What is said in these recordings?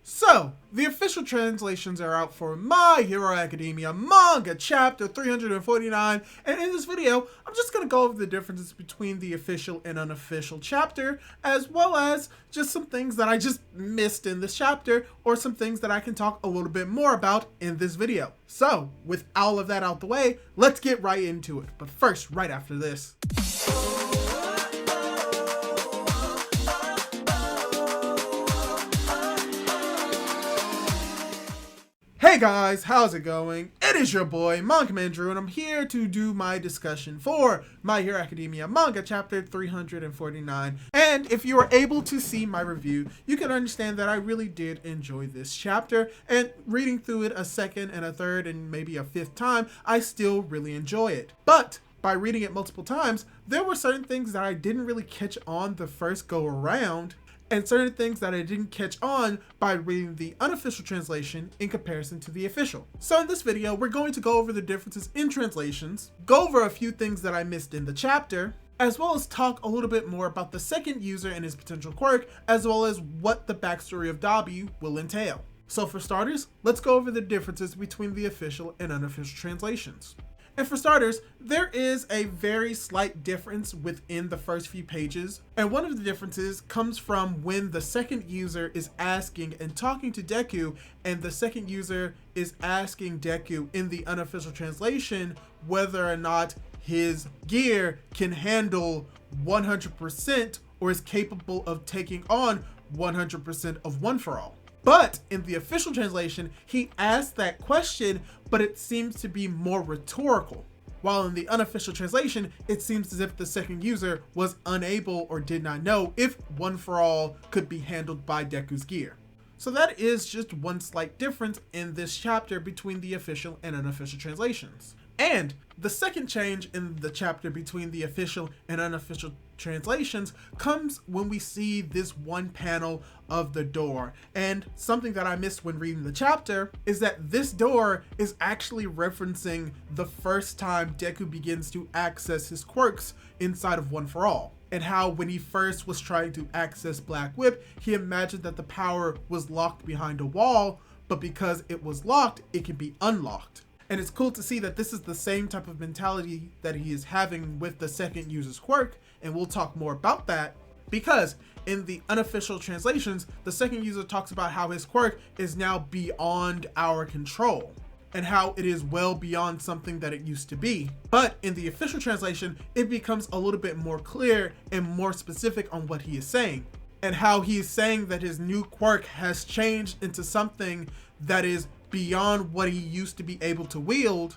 So, the official translations are out for My Hero Academia Manga Chapter 349, and in this video, I'm just going to go over the differences between the official and unofficial chapter, as well as just some things that I just missed in this chapter, or some things that I can talk a little bit more about in this video. So, with all of that out the way, let's get right into it. But first, right after this. Hey guys, how's it going? It is your boy, Manga Drew, and I'm here to do my discussion for My Hero Academia Manga Chapter 349. And if you were able to see my review, you can understand that I really did enjoy this chapter, and reading through it a second and a third and maybe a fifth time, I still really enjoy it. But by reading it multiple times, there were certain things that I didn't really catch on the first go around, and certain things that I didn't catch on by reading the unofficial translation in comparison to the official. So in this video, we're going to go over the differences in translations, go over a few things that I missed in the chapter, as well as talk a little bit more about the second user and his potential quirk, as well as what the backstory of Dabi will entail. So for starters, let's go over the differences between the official and unofficial translations. And for starters, there is a very slight difference within the first few pages. And one of the differences comes from when the second user is asking and talking to Deku, and the second user is asking Deku in the unofficial translation whether or not his gear can handle 100% or is capable of taking on 100% of One For All. But in the official translation, he asked that question, but it seems to be more rhetorical. While in the unofficial translation, it seems as if the second user was unable or did not know if One For All could be handled by Deku's gear. So that is just one slight difference in this chapter between the official and unofficial translations. And the second change in the chapter between the official and unofficial translations comes when we see this one panel of the door. And something that I missed when reading the chapter is that this door is actually referencing the first time Deku begins to access his quirks inside of One For All. And how when he first was trying to access Black Whip, he imagined that the power was locked behind a wall, but because it was locked, it can be unlocked. And it's cool to see that this is the same type of mentality that he is having with the second user's quirk, and we'll talk more about that, because in the unofficial translations, the second user talks about how his quirk is now beyond our control, and how it is well beyond something that it used to be. But in the official translation, it becomes a little bit more clear and more specific on what he is saying, and how he is saying that his new quirk has changed into something that is beyond what he used to be able to wield,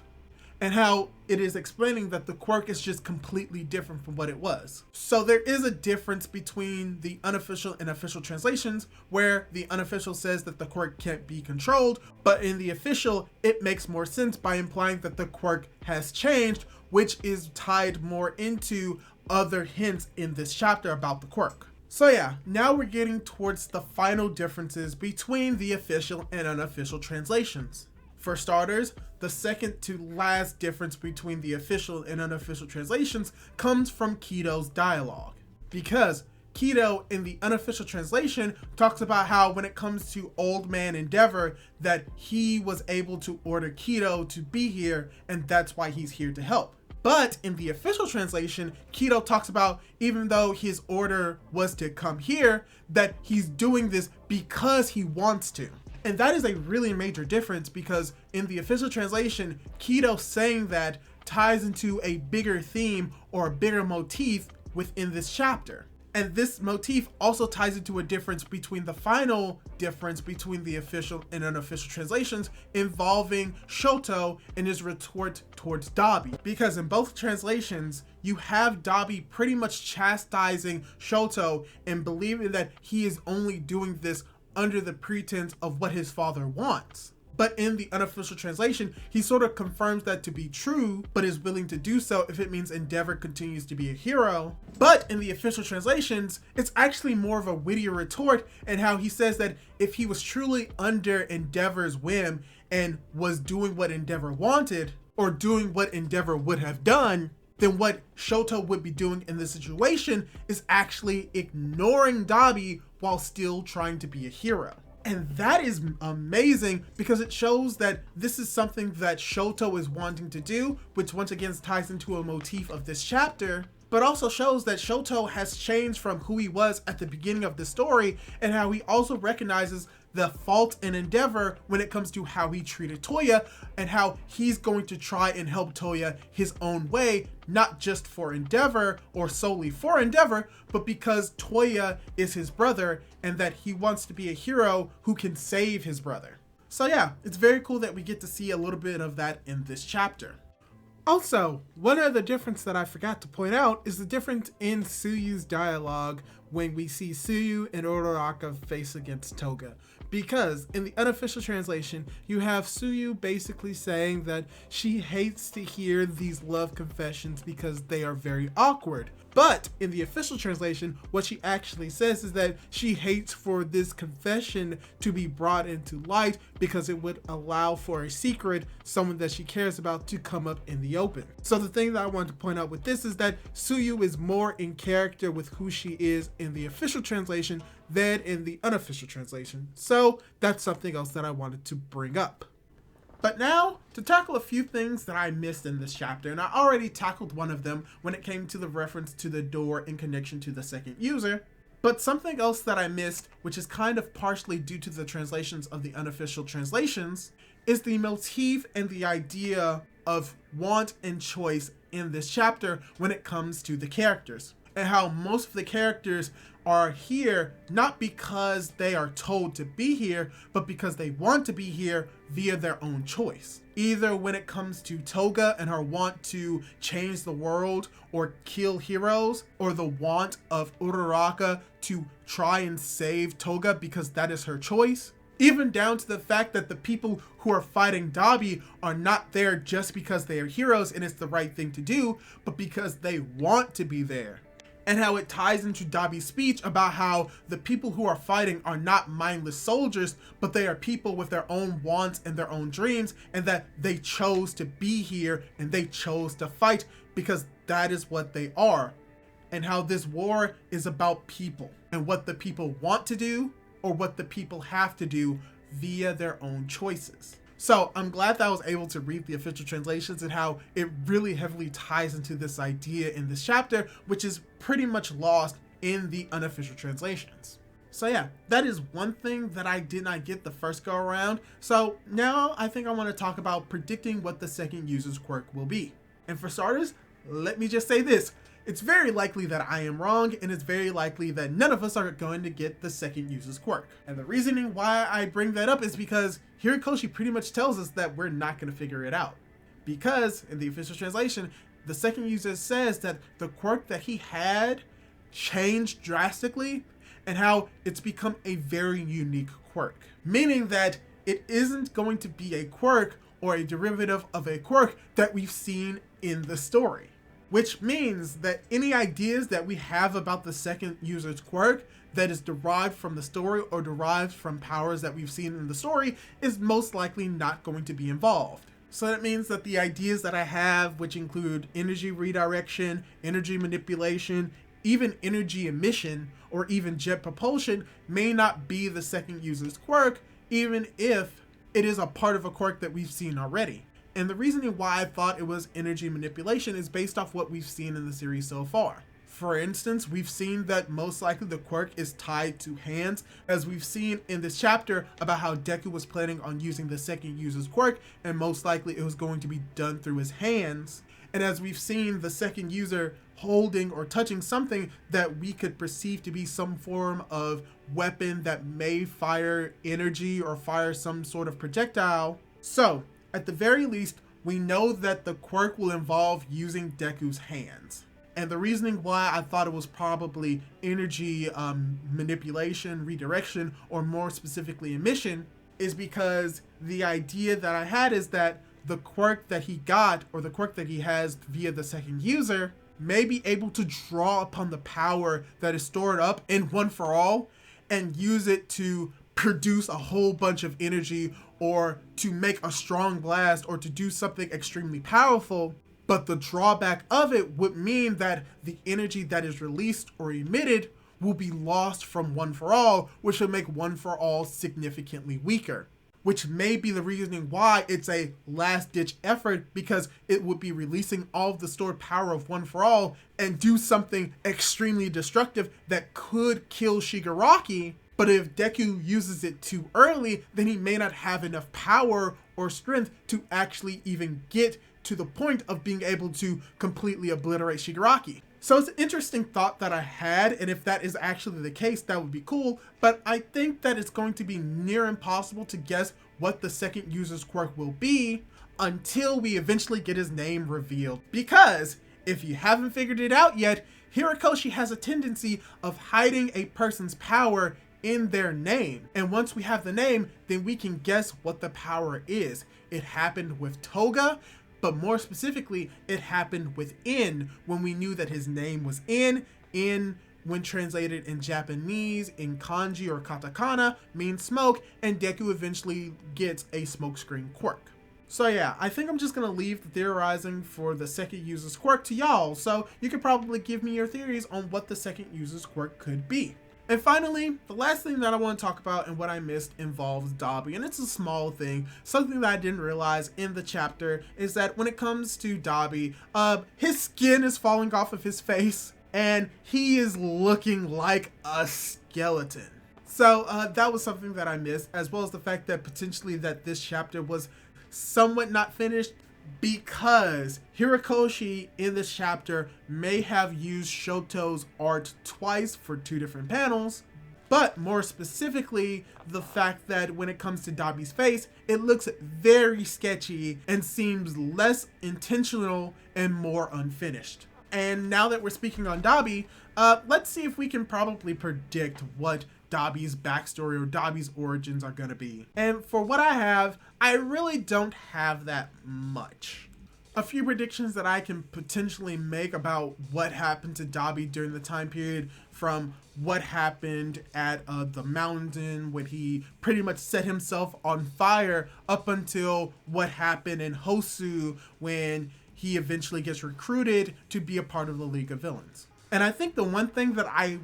and how it is explaining that the quirk is just completely different from what it was. So there is a difference between the unofficial and official translations, where the unofficial says that the quirk can't be controlled, but in the official, it makes more sense by implying that the quirk has changed, which is tied more into other hints in this chapter about the quirk. So yeah, now we're getting towards the final differences between the official and unofficial translations. For starters, the second to last difference between the official and unofficial translations comes from Kito's dialogue. Because Kito in the unofficial translation talks about how when it comes to Old Man Endeavor, that he was able to order Kito to be here, and that's why he's here to help. But in the official translation, Kito talks about even though his order was to come here, that he's doing this because he wants to. And that is a really major difference, because in the official translation, Kito saying that ties into a bigger theme or a bigger motif within this chapter. And this motif also ties into a difference between the final difference between the official and unofficial translations, involving Shoto and his retort towards Dabi. Because in both translations, you have Dabi pretty much chastising Shoto and believing that he is only doing this under the pretense of what his father wants. But in the unofficial translation, he sort of confirms that to be true, but is willing to do so if it means Endeavor continues to be a hero. But in the official translations, it's actually more of a wittier retort, and how he says that if he was truly under Endeavor's whim and was doing what Endeavor wanted, or doing what Endeavor would have done, then what Shoto would be doing in this situation is actually ignoring Dabi while still trying to be a hero. And that is amazing because it shows that this is something that Shoto is wanting to do, which once again ties into a motif of this chapter, but also shows that Shoto has changed from who he was at the beginning of the story and how he also recognizes the fault in Endeavor when it comes to how he treated Toya and how he's going to try and help Toya his own way, not just for Endeavor or solely for Endeavor, but because Toya is his brother and that he wants to be a hero who can save his brother. So yeah, it's very cool that we get to see a little bit of that in this chapter. Also, one other difference that I forgot to point out is the difference in Tsuyu's dialogue when we see Tsuyu and Uraraka face against Toga. Because in the unofficial translation, you have Tsuyu basically saying that she hates to hear these love confessions because they are very awkward. But in the official translation, what she actually says is that she hates for this confession to be brought into light because it would allow for a secret, someone that she cares about, to come up in the open. So the thing that I want to point out with this is that Tsuyu is more in character with who she is in the official translation than in the unofficial translation. So that's something else that I wanted to bring up. But now, to tackle a few things that I missed in this chapter, and I already tackled one of them when it came to the reference to the door in connection to the second user, but something else that I missed, which is kind of partially due to the translations of the unofficial translations, is the motif and the idea of want and choice in this chapter when it comes to the characters, and how most of the characters are here not because they are told to be here, but because they want to be here via their own choice. Either when it comes to Toga and her want to change the world or kill heroes, or the want of Uraraka to try and save Toga because that is her choice. Even down to the fact that the people who are fighting Dabi are not there just because they are heroes and it's the right thing to do, but because they want to be there. And how it ties into Dabi's speech about how the people who are fighting are not mindless soldiers, but they are people with their own wants and their own dreams, and that they chose to be here and they chose to fight because that is what they are. And how this war is about people and what the people want to do or what the people have to do via their own choices. So I'm glad that I was able to read the official translations and how it really heavily ties into this idea in this chapter, which is pretty much lost in the unofficial translations. So yeah, that is one thing that I did not get the first go around. So now I think I want to talk about predicting what the second user's quirk will be. And for starters, let me just say this. It's very likely that I am wrong, and it's very likely that none of us are going to get the second user's quirk. And the reasoning why I bring that up is because Horikoshi pretty much tells us that we're not going to figure it out. Because in the official translation, the second user says that the quirk that he had changed drastically and how it's become a very unique quirk. Meaning that it isn't going to be a quirk or a derivative of a quirk that we've seen in the story. Which means that any ideas that we have about the second user's quirk that is derived from the story or derived from powers that we've seen in the story is most likely not going to be involved. So that means that the ideas that I have, which include energy redirection, energy manipulation, even energy emission, or even jet propulsion, may not be the second user's quirk, even if it is a part of a quirk that we've seen already. And the reasoning why I thought it was energy manipulation is based off what we've seen in the series so far. For instance, we've seen that most likely the quirk is tied to hands, as we've seen in this chapter about how Deku was planning on using the second user's quirk, and most likely it was going to be done through his hands. And as we've seen the second user holding or touching something that we could perceive to be some form of weapon that may fire energy or fire some sort of projectile. So, at the very least, we know that the quirk will involve using Deku's hands. And the reasoning why I thought it was probably energy manipulation, redirection, or more specifically emission, is because the idea that I had is that the quirk that he got, or the quirk that he has via the second user, may be able to draw upon the power that is stored up in One for All and use it to produce a whole bunch of energy or to make a strong blast or to do something extremely powerful. But the drawback of it would mean that the energy that is released or emitted will be lost from One for All, which will make One for All significantly weaker. Which may be the reasoning why it's a last-ditch effort, because it would be releasing all of the stored power of One for All and do something extremely destructive that could kill Shigaraki. But if Deku uses it too early, then he may not have enough power or strength to actually even get to the point of being able to completely obliterate Shigaraki. So it's an interesting thought that I had, and if that is actually the case, that would be cool, but I think that it's going to be near impossible to guess what the second user's quirk will be until we eventually get his name revealed. Because if you haven't figured it out yet, Horikoshi has a tendency of hiding a person's power in their name. And once we have the name, then we can guess what the power is. It happened with Toga, but more specifically, it happened with In, when we knew that his name was In. In, when translated in Japanese, in kanji or katakana, means smoke, and Deku eventually gets a smokescreen quirk. So yeah, I think I'm just gonna leave the theorizing for the second user's quirk to y'all, so you could probably give me your theories on what the second user's quirk could be. And finally, the last thing that I want to talk about and what I missed involves Dabi, and it's a small thing. Something that I didn't realize in the chapter is that when it comes to Dabi, his skin is falling off of his face, and he is looking like a skeleton. So that was something that I missed, as well as the fact that potentially that this chapter was somewhat not finished, because Horikoshi in this chapter may have used Shoto's art twice for 2 different panels, but more specifically, the fact that when it comes to Dabi's face, it looks very sketchy and seems less intentional and more unfinished. And now that we're speaking on Dabi, let's see if we can probably predict what Dabi's backstory or Dabi's origins are gonna be. And for what I have, I really don't have that much. A few predictions that I can potentially make about what happened to Dabi during the time period, from what happened at the mountain when he pretty much set himself on fire, up until what happened in Hosu when he eventually gets recruited to be a part of the League of Villains. And I think the one thing that I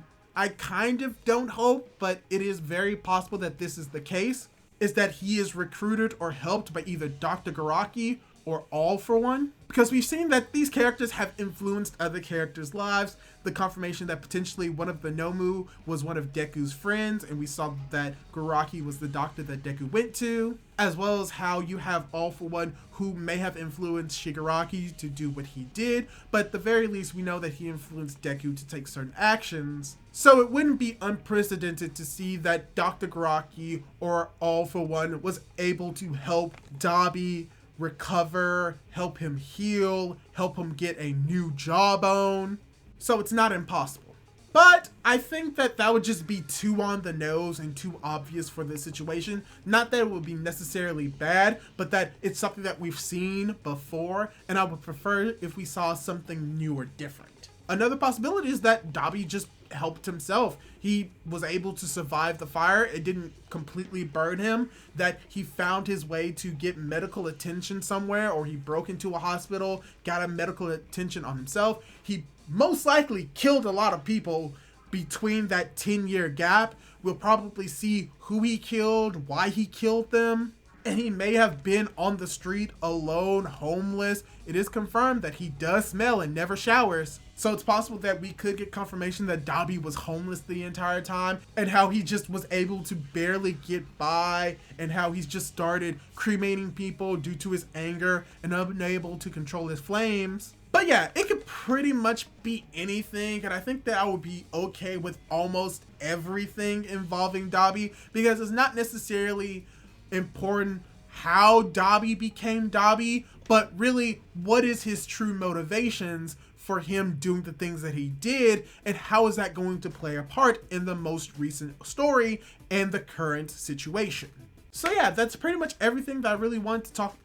kind of don't hope, but it is very possible that this is the case, is that he is recruited or helped by either Dr. Garaki or All for One. Because we've seen that these characters have influenced other characters' lives. The confirmation that potentially one of the Nomu was one of Deku's friends, and we saw that Garaki was the doctor that Deku went to, as well as how you have All for One, who may have influenced Shigaraki to do what he did, but at the very least we know that he influenced Deku to take certain actions. So it wouldn't be unprecedented to see that Dr. Garaki or All for One was able to help Dabi recover, help him heal, help him get a new jawbone. So it's not impossible. But I think that that would just be too on the nose and too obvious for this situation. Not that it would be necessarily bad, but that it's something that we've seen before, and I would prefer if we saw something new or different. Another possibility is that Dabi just helped himself. He was able to survive the fire. It didn't completely burn him. That he found his way to get medical attention somewhere, or he broke into a hospital, got a medical attention on himself. He most likely killed a lot of people between that 10-year gap. We'll probably see who he killed, why he killed them. And he may have been on the street alone, homeless. It is confirmed that he does smell and never showers. So it's possible that we could get confirmation that Dabi was homeless the entire time, and how he just was able to barely get by, and how he's just started cremating people due to his anger and unable to control his flames. But yeah, it could pretty much be anything, and I think that I would be okay with almost everything involving Dabi, because it's not necessarily important how Dabi became Dabi, but really what is his true motivations for him doing the things that he did, and how is that going to play a part in the most recent story and the current situation. So yeah, that's pretty much everything that I really wanted to talk.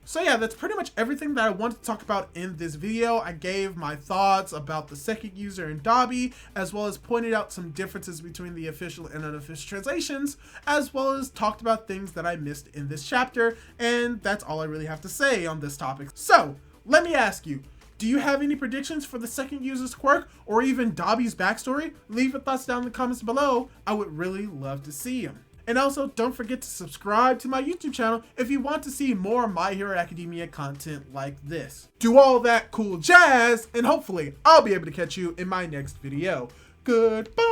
So yeah, that's pretty much everything that I wanted to talk about in this video. I gave my thoughts about the second user and Dabi, as well as pointed out some differences between the official and unofficial translations, as well as talked about things that I missed in this chapter, and that's all I really have to say on this topic. So let me ask you, Do you have any predictions for the second user's quirk or even Dabi's backstory? Leave your thoughts down in the comments below. I would really love to see them. And also, don't forget to subscribe to my YouTube channel if you want to see more My Hero Academia content like this. Do all that cool jazz, and hopefully I'll be able to catch you in my next video. Goodbye!